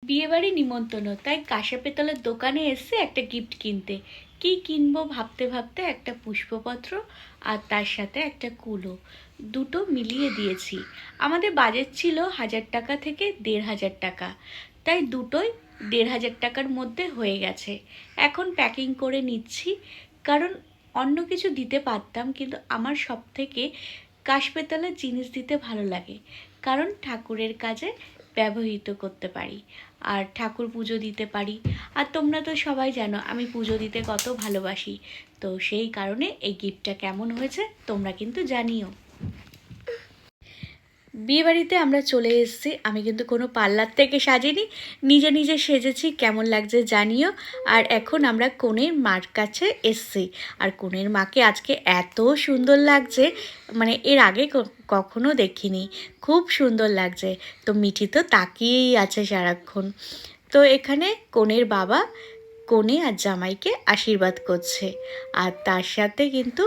বিয়েবাড়ি নিমন্ত্রণ, তাই কাঁসা পেতলের দোকানে এসে একটা গিফট কিনতে। কি কিনবো ভাবতে ভাবতে একটা পুষ্পপত্র আর তার সাথে একটা কুলো, দুটো মিলিয়ে দিয়েছি। আমাদের বাজেট ছিল 1000 টাকা থেকে 1500 টাকা, তাই দুটোই 1500 টাকার মধ্যে হয়ে গেছে। এখন প্যাকিং করে নিচ্ছি, কারণ অন্য কিছু দিতে পারতাম, কিন্তু আমার সব থেকে কাশপেতলের জিনিস দিতে ভালো লাগে, কারণ ঠাকুরের কাজে ব্যবহৃত করতে পারি আর ঠাকুর পুজো দিতে পারি। আর তোমরা তো সবাই জানো আমি পুজো দিতে কত ভালোবাসি, তো সেই কারণে এই গিফটটা কেমন হয়েছে তোমরা কিন্তু জানিও। বিয়েবাড়িতে আমরা চলে এসেছি, আমি কিন্তু কোনো পার্লার থেকে সাজিনি, নিজে নিজে সেজেছি। কেমন লাগছে জানিও। আর এখন আমরা কনের মার কাছে এসেছি, আর কনের মাকে আজকে এত সুন্দর লাগছে, মানে এর আগে কখনো দেখিনি, খুব সুন্দর লাগছে। তো মিঠি তো তাকিয়েই আছে সারাক্ষণ। তো এখানে কনের বাবা কনে আর জামাইকে আশীর্বাদ করছে, আর তার সাথে কিন্তু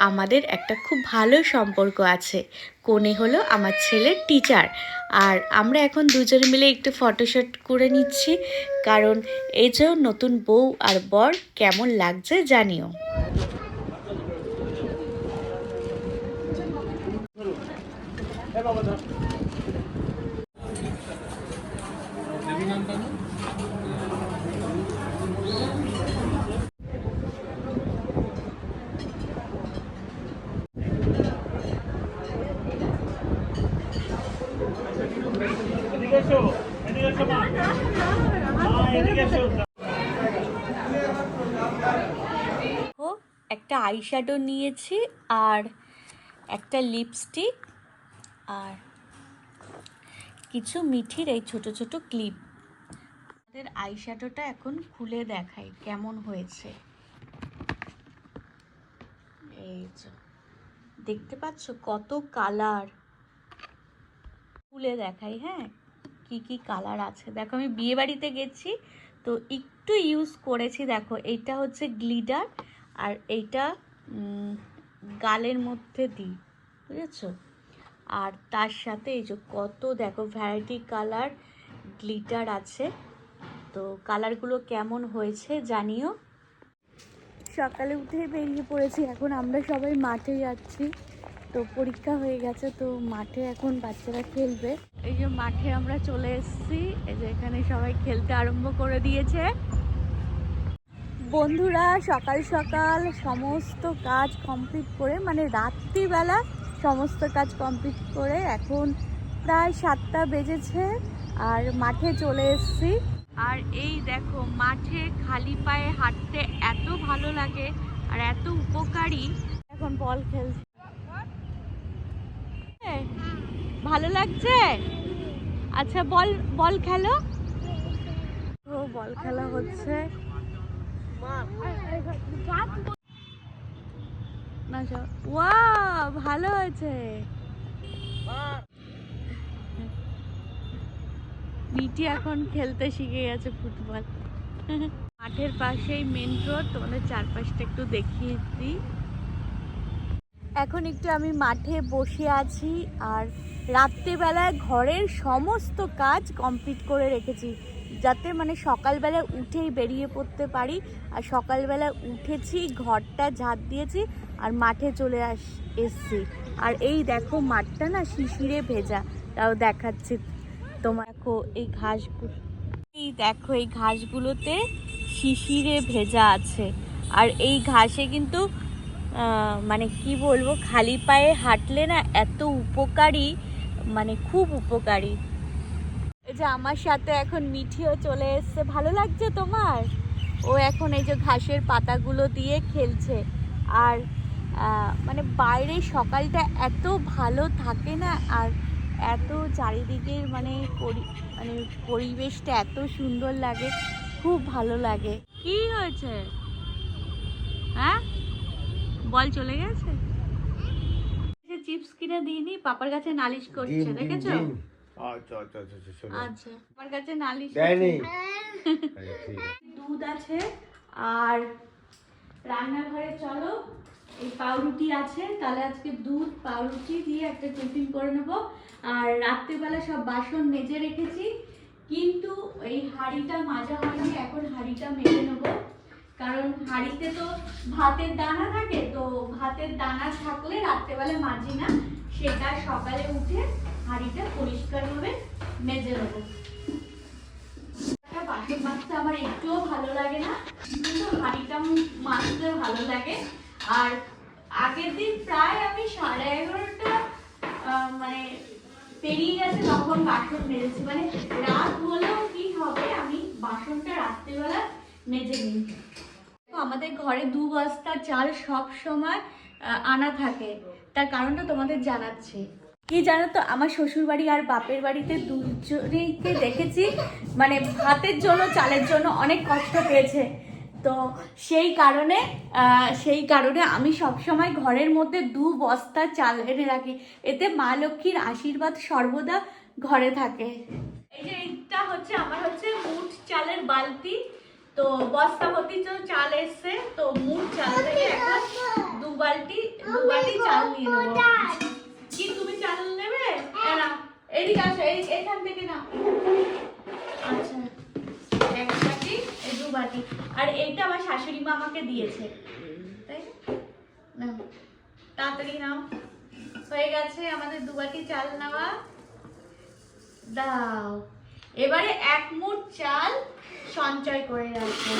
আমাদের একটা খুব ভালো সম্পর্ক আছে। কনে হলো আমার ছেলের টিচার, আর আমরা এখন দুজন মিলে একটু ফটোশ্যুট করে নিচ্ছি, কারণ এই যে নতুন বউ আর বর কেমন লাগছে জানিও। একটা আইশ্যাডো নিয়েছি, আর একটা লিপস্টিক, আর কিছু মিঠির এই ছোট ছোট ক্লিপ। আমাদের আইশ্যাডোটা এখন খুলে দেখাই কেমন হয়েছে। এই যে দেখতে পাচ্ছ কত কালার, খুলে দেখাই। হ্যাঁ, কি কি কালার আছে দেখো। আমি বিয়ে বাড়িতে গেছি তো একটু ইউজ করেছি। দেখো এইটা হচ্ছে গ্লিটার, আর এইটা গালের মধ্যে দিই, বুঝেছো। আর তার সাথে এই যে কত দেখো ভ্যারাইটি কালার গ্লিটার আছে। তো কালারগুলো কেমন হয়েছে জানিও। সকালে উঠে বেরিয়ে পড়েছি, এখন আমরা সবাই মাঠে যাচ্ছি। তো পরীক্ষা হয়ে গেছে, তো মাঠে এখন বাচ্চারা খেলবে। এই যে মাঠে আমরা চলে এসেছি, এই যে এখানে সবাই খেলতে আরম্ভ করে দিয়েছে। বন্ধুরা সকাল সকাল সমস্ত কাজ কমপ্লিট করে, মানে রাত্রিবেলা সমস্ত কাজ কমপ্লিট করে এখন প্রায় 7টা বেজেছে, আর মাঠে চলে এসেছি। আর এই দেখো মাঠে খালি পায়ে হাঁটতে এত ভালো লাগে আর এত উপকারী। এখন বল খেলছে, ভালো লাগছে। আচ্ছা বল বল খেলো। তো বল খেলা হচ্ছে। ওয়াও ভালো হয়েছে। মিটি এখন খেলতে শিখে গেছে ফুটবল। মাঠের পাশেই মেন রোড, তোমাদের চারপাশটা একটু দেখিয়ে দিই। এখন একটু আমি মাঠে বসে আছি, আর রাত্রেবেলায় ঘরের সমস্ত কাজ কমপ্লিট করে রেখেছি, যাতে মানে সকালবেলা উঠেই বেরিয়ে পড়তে পারি। আর সকালবেলা উঠেছি, ঘরটা ঝাড় দিয়েছি, আর মাঠে চলে এসছি। আর এই দেখো মাঠটা না শিশিরে ভেজা, তাও দেখাচ্ছি তোমার। দেখো এই ঘাসগুলো, এই দেখো এই ঘাসগুলোতে শিশিরে ভেজা আছে। আর এই ঘাসে কিন্তু মানে কি বলবো, খালি পায়ে হাঁটলে না এত উপকারী, মানে খুব উপকারী। এই যে আমার সাথে এখন মিঠিও চলে এসছে, ভালো লাগছে তোমার? ও এখন এই যে ঘাসের পাতাগুলো দিয়ে খেলছে। আর মানে বাইরে সকালটা এত ভালো থাকে না, আর এত চারিদিকের মানে পরিবেশটা এত সুন্দর লাগে, খুব ভালো লাগে। কি হয়েছে? হ্যাঁ বল চলে গেছে। চিপস কিনে দিইনি, পাপার কাছে নালিশ করছে, দেখেছো? আচ্ছা আমার কাছে নালিশ করছে। দুধ আছে, আর রান্নাঘরে চলো, এই পাউরুটি আছে, তাহলে আজকে দুধ পাউরুটি দিয়ে একটা টিফিন করে নেবো। আর রাত্রিবেলা সব বাসন মেজে রেখেছি, কিন্তু এই হাঁড়িটা মাজা হয়নি, এখন হাঁড়িটা মেজে নেবো। কারণ হাঁড়িতে তো ভাতের দানা থাকে, তো ভাতের দানা থাকলে রাত্রেবেলা মাজি না, সেটা সকালে উঠে হাঁড়িটা পরিষ্কারভাবে মেজে নেবো। বাসন মাজতে আমার একটুও ভালো লাগে না, কিন্তু হাঁড়িটা মাজতে ভালো লাগে। আর আগের দিন প্রায় আমি 11:30 মানে পেরিয়ে গেছে তখন বাসন মেজেছি, মানে রাত হলেও কি হবে, আমি বাসনটা রাত্রেবেলা মেজে নিই। আমাদের ঘরে 2 বস্তা চাল সব সময় আনা থাকে, তার কারণটা তোমাদের জানাচ্ছি। কি জানো তো, আমার শ্বশুর বাড়ি আর বাপের বাড়িতে দুজনেইকে দেখেছি মানে ভাতের জন্য চালের জন্য অনেক কষ্ট পেয়েছে। তো সেই কারণে আমি সবসময় ঘরের মধ্যে 2 বস্তা চাল এনে রাখি, এতে মা লক্ষ্মীর আশীর্বাদ সর্বদা ঘরে থাকে। এই যে এটা হচ্ছে আমার মুঠ চালের বালতি, তো বস্তা ভর্তি চাল এসছে, তো মুঠ চাল থেকে এখন 2 বালতি চাল নিয়ে নেবো। কি তুমি চাল নেবে? না, এদিকে আসো, এখান থেকে নাও। আচ্ছা, 1 বাটি, 2 বাটি, আর এইটা আমার শাশুড়ি মা আমাকে দিয়েছে, তাই না? তাড়াতাড়ি নাও। হয়ে গেছে আমাদের 2 বাটি চাল নেওয়া। দাও, এবারে 1 মুঠ চাল সঞ্চয় করে রাখবো,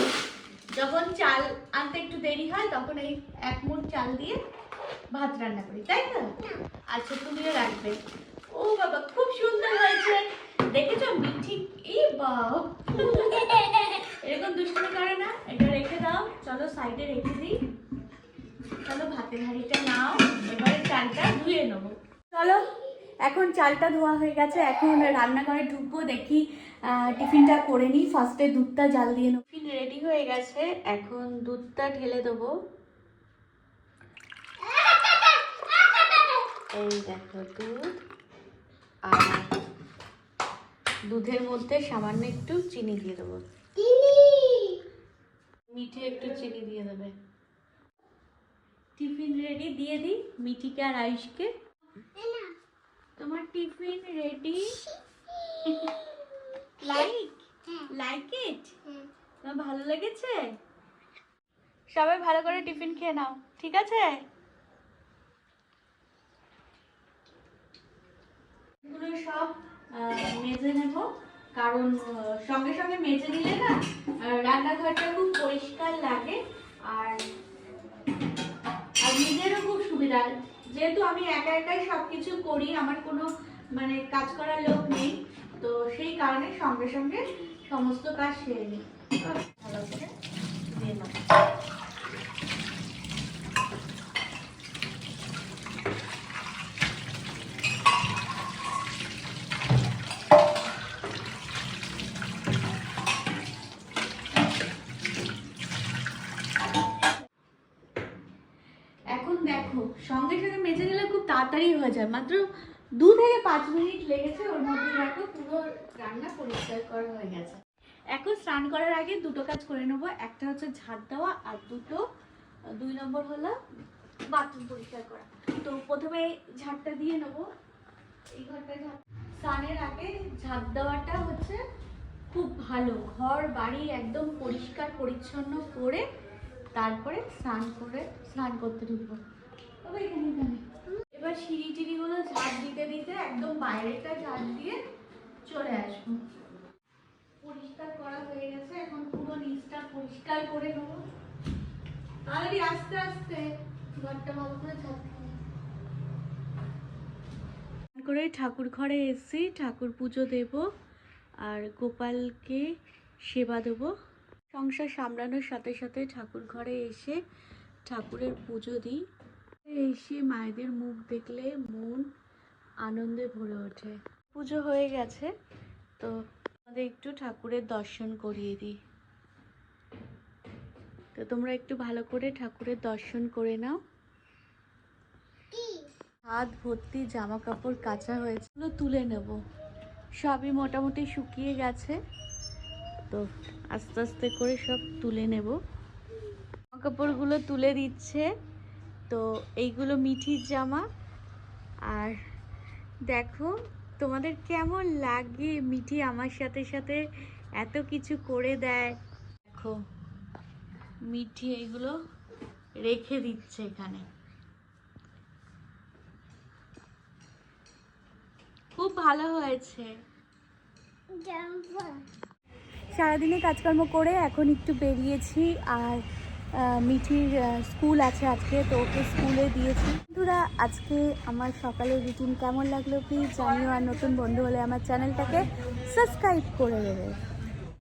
যখন চাল আনতে একটু দেরি হয় তখন এই 1 মুঠ চাল দিয়ে ভাত রান্না করি, তাই তো? আচ্ছা, তুমিও রাখবে। ও বাবা, খুব সুন্দর হয়েছে, দেখেছো মিঠি? এই বাবা, এরকম দুষ্টুমি করে না। এটা রেখে দাও, চলো সাইডে রেখে দিই। চলো ভাতের হাঁড়িটা নাও, এবারে চালটা ধুয়ে নেবো। চলো, এখন চালটা ধোয়া হয়ে গেছে, এখন রান্নাঘরে ঢুকবো, দেখি টিফিনটা করে নিই। ফার্স্টে দুধটা জাল দিয়ে নেবো। টিফিন রেডি হয়ে গেছে, এখন দুধটা ঢেলে দেবো। এই দেখো দুধ, আর দুধের মধ্যে সামান্য একটু চিনি দিয়ে দেবো, মিঠে একটু চিনি দিয়ে দেবে। টিফিন রেডি, দিয়ে দিই মিঠিকে আর আয়ুষকে। তোমার টিফিন রেডি। Like it? তোমার ভালো লেগেছে? সবাই ভালো করে টিফিন খেয়ে নাও, ঠিক আছে? এগুলো সব মেজে নেব, কারণ সঙ্গে সঙ্গে মেজে নিলে না রান্নাঘরটা খুব পরিষ্কার লাগে, আর নিজেরও খুব সুবিধা। যেহেতু আমি একা একাই সবকিছু করি, আমার কোনো মানে কাজ করার লোক নেই, তো সেই কারণে সঙ্গে সঙ্গে সমস্ত কাজ সেরে নিই। ভালো করে দিয়ে নেব। দেখো, সঙ্গে সঙ্গে মেজে নিলে খুব তাড়াতাড়ি হয়ে যায়, মাত্র 2 থেকে 5 মিনিট লেগেছে, ওর মধ্যে দেখো পুরো রান্না পরিষ্কার করা হয়ে গেছে। এখন স্নান করার আগে 2টো কাজ করে নেবো, একটা হচ্ছে ঝাড় দেওয়া, আর 2 নম্বর হলো বাথরুম পরিষ্কার করা। তো প্রথমে ঝাড়টা দিয়ে নেবো, এই ঘরটা স্নানের আগে ঝাড় দেওয়াটা হচ্ছে খুব ভালো, ঘর বাড়ি একদম পরিষ্কার পরিচ্ছন্ন করে তারপরে স্নান করতে ঢুকবো। এবার সিঁড়ি টিড়িগুলো ঝাড় দিতে দিতে একদম বাইরেটা ঝাড় দিয়ে চলে আসবো। পরিষ্কার করা হয়ে গেছে, এখন পুরো নিচটা পরিষ্কার করে নেবো। তাহলে আস্তে আস্তে ঘরটা ভালো করে ঝাড় করে ঠাকুর ঘরে এসেছি, ঠাকুর পুজো দেব আর গোপালকে সেবা দেবো। সংসার সামলানোর সাথে সাথে ঠাকুর ঘরে এসে ঠাকুরের পুজো দিই। এসে মায়েদের মুখ দেখলে মন আনন্দে ভরে ওঠে। পুজো হয়ে গেছে, তো আমাদের একটু ঠাকুরের দর্শন করিয়ে দিই। তো তোমরা একটু ভালো করে ঠাকুরের দর্শন করে নাও। হাত ভর্তি জামা কাপড় কাচা হয়েছে, তুলে নেব। সবই মোটামুটি শুকিয়ে গেছে, তো আস্তে আস্তে করে সব তুলে নেব। জামা কাপড়গুলো তুলে দিচ্ছে, তো এইগুলো মিঠির জামা। আর দেখো তোমাদের কেমন লাগে মিঠি আমার সাথে সাথে এত কিছু করে দেয়? দেখো মিঠি এগুলো রেখে দিচ্ছে এখানে। খুব ভালো হয়েছে। সারাদিনে কাজকর্ম করে এখন একটু বেরিয়েছি, আর মিঠির স্কুল আছে আজকে, তো ওকে স্কুলে দিয়েছি। বন্ধুরা, আজকে আমার সকালের রুটিন কেমন লাগলো প্লিজ জানিও, আর নতুন বন্ধু হলে আমার চ্যানেলটাকে সাবস্ক্রাইব করে দেবে।